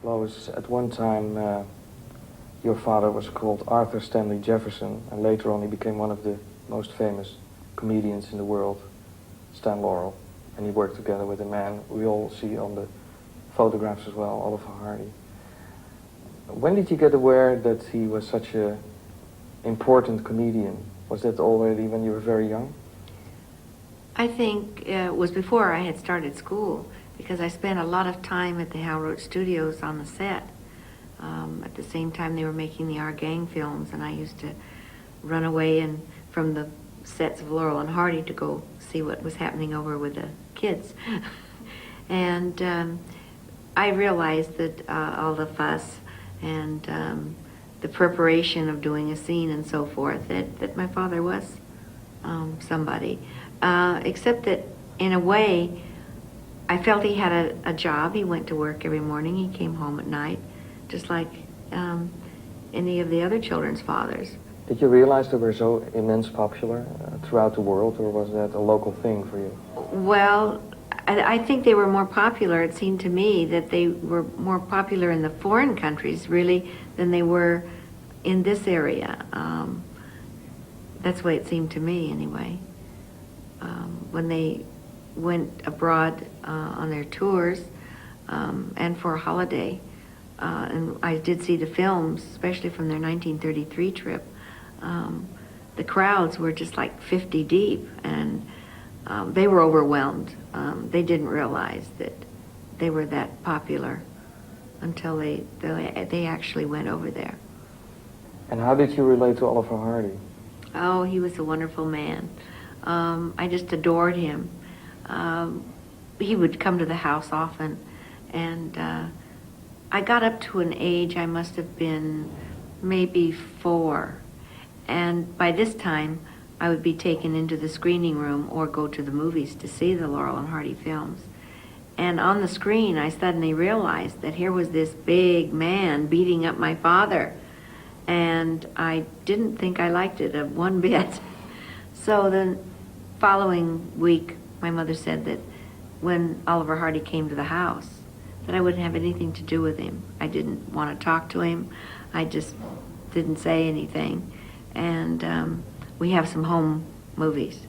Lois, at one time your father was called Arthur Stanley Jefferson, and later on he became one of the most famous comedians in the world, Stan Laurel, and he worked together with a man we all see on the photographs as well, Oliver Hardy. When did you get aware that he was such an important comedian? Was that already when you were very young? I think it was before I had started school, because I spent a lot of time at the Hal Roach Studios on the set. At the same time they were making the Our Gang films, and I used to run away from the sets of Laurel and Hardy to go see what was happening over with the kids. And I realized that all the fuss and the preparation of doing a scene and so forth, that my father was somebody. Except that, in a way, I felt he had a job. He went to work every morning. He came home at night, just like any of the other children's fathers. Did you realize they were so immense popular throughout the world, or was that a local thing for you? Well, I think they were more popular. It seemed to me that they were more popular in the foreign countries, really, than they were in this area. That's the way it seemed to me, anyway. When they went abroad on their tours and for a holiday, and I did see the films, especially from their 1933 trip, the crowds were just like 50 deep, and they were overwhelmed. They didn't realize that they were that popular until they actually went over there. And how did you relate to Oliver Hardy? Oh, he was a wonderful man. I just adored him. He would come to the house often, and I got up to an age, I must have been maybe 4, and by this time I would be taken into the screening room or go to the movies to see the Laurel and Hardy films. And on the screen I suddenly realized that here was this big man beating up my father, and I didn't think I liked it one bit. So the following week my mother said that when Oliver Hardy came to the house, that I wouldn't have anything to do with him. I didn't want to talk to him. I just didn't say anything. And we have some home movies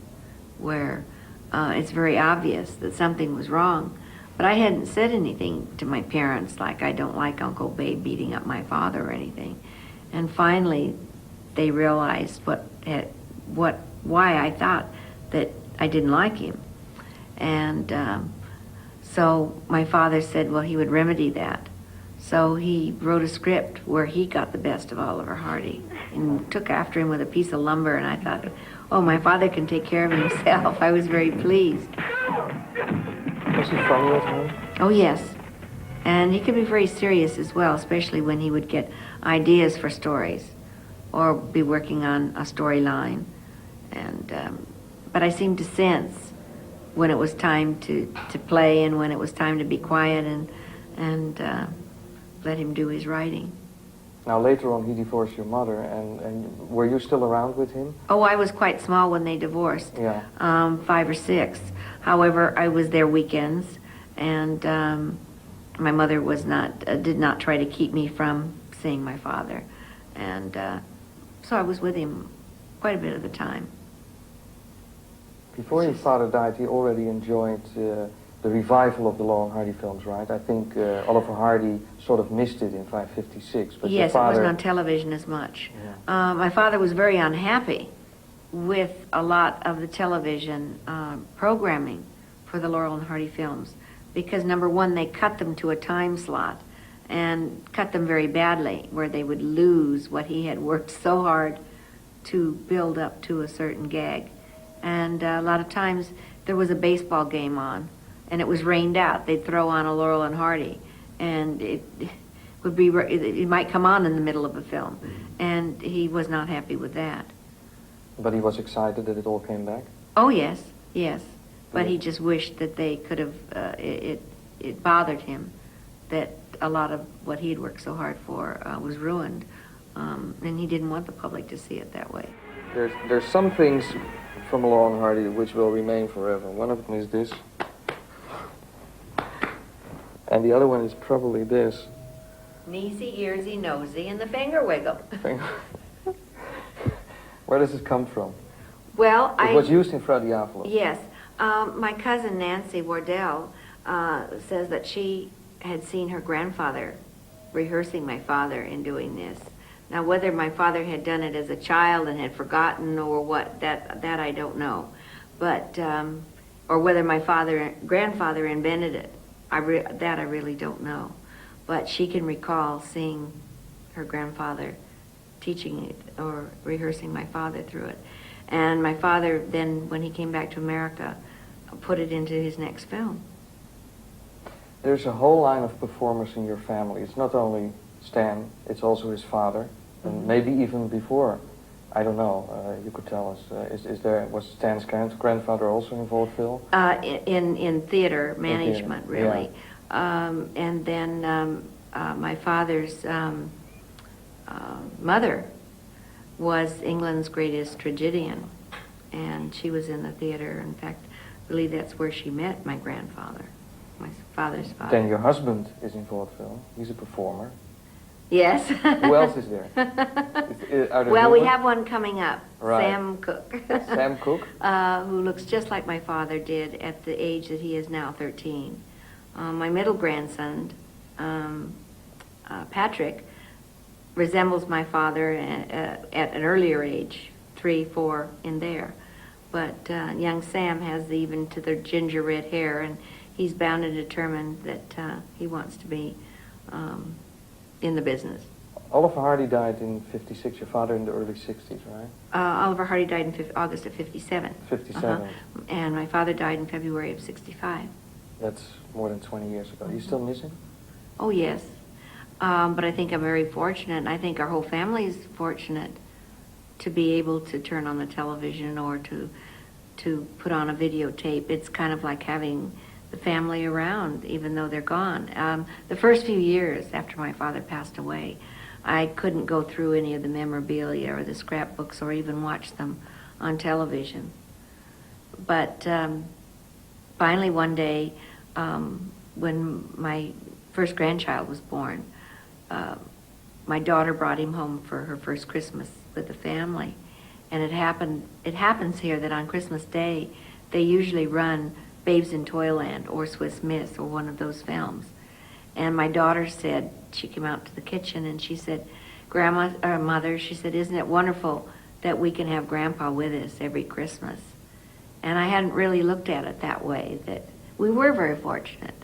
where it's very obvious that something was wrong. But I hadn't said anything to my parents, like I don't like Uncle Babe beating up my father or anything. And finally, they realized why I thought that I didn't like him. And so my father said, well, he would remedy that. So he wrote a script where he got the best of Oliver Hardy and took after him with a piece of lumber, and I thought, oh, my father can take care of himself. I was very pleased. Was he funny at home? Oh, yes. And he could be very serious as well, especially when he would get ideas for stories or be working on a storyline. And but I seemed to sense when it was time to play and when it was time to be quiet and let him do his writing. Now later on he divorced your mother, and were you still around with him? Oh, I was quite small when they divorced. Yeah. 5 or 6. However, I was there weekends, and my mother did not try to keep me from seeing my father, and so I was with him quite a bit of the time. Before your father died, he already enjoyed the revival of the Laurel and Hardy films, right? I think Oliver Hardy sort of missed it in 556. But yes, your father... it wasn't on television as much. Yeah. My father was very unhappy with a lot of the television programming for the Laurel and Hardy films because, number one, they cut them to a time slot and cut them very badly, where they would lose what he had worked so hard to build up to a certain gag. And a lot of times there was a baseball game on, and it was rained out. They'd throw on a Laurel and Hardy, and it might come on in the middle of a film, and he was not happy with that. But he was excited that it all came back? Oh, yes, yes. But he just wished that they could have, it bothered him that a lot of what he had worked so hard for was ruined, and he didn't want the public to see it that way. There's some things from Laurel and Hardy which will remain forever. One of them is this. And the other one is probably this. Kneesy, earsy, nosy, and the finger wiggle. Where does this come from? Well, It was used in Fra Diavolo. Yes. My cousin Nancy Wardell says that she had seen her grandfather rehearsing my father in doing this. Now, whether my father had done it as a child and had forgotten or what, that I don't know. But, or whether my grandfather invented it, that I really don't know. But she can recall seeing her grandfather teaching it or rehearsing my father through it. And my father then, when he came back to America, put it into his next film. There's a whole line of performers in your family. It's not only Stan, it's also his father, and maybe even before. I don't know. You could tell us. Was Stan's grandfather also involved, Phil? In theater management, theater, really. yeah. And then my father's mother was England's greatest tragedian, and she was in the theater. In fact, I believe that's where she met my grandfather, my father's father. Then your husband is involved, Phil. He's a performer. Yes. Who else is there? Well, we have one coming up, right. Sam Cooke. Sam Cooke? Who looks just like my father did at the age that he is now, 13. My middle grandson, Patrick, resembles my father at an earlier age, 3, 4, in there. But young Sam has even to the ginger red hair, and he's bound and determined that he wants to be in the business. Oliver Hardy died in 56, your father in the early 60s, right? Oliver Hardy died in August of 57. 57. And my father died in February of 65. That's more than 20 years ago. You still miss him? Oh, yes. But I think I'm very fortunate, and I think our whole family is fortunate to be able to turn on the television or to put on a videotape. It's kind of like having the family around, even though they're gone. The first few years after my father passed away, I couldn't go through any of the memorabilia or the scrapbooks or even watch them on television. But finally one day, when my first grandchild was born, my daughter brought him home for her first Christmas with the family. And it happens here that on Christmas Day, they usually run Babes in Toyland or Swiss Miss or one of those films. And my daughter said, she came out to the kitchen and she said, Mother, she said, isn't it wonderful that we can have Grandpa with us every Christmas? And I hadn't really looked at it that way, that we were very fortunate.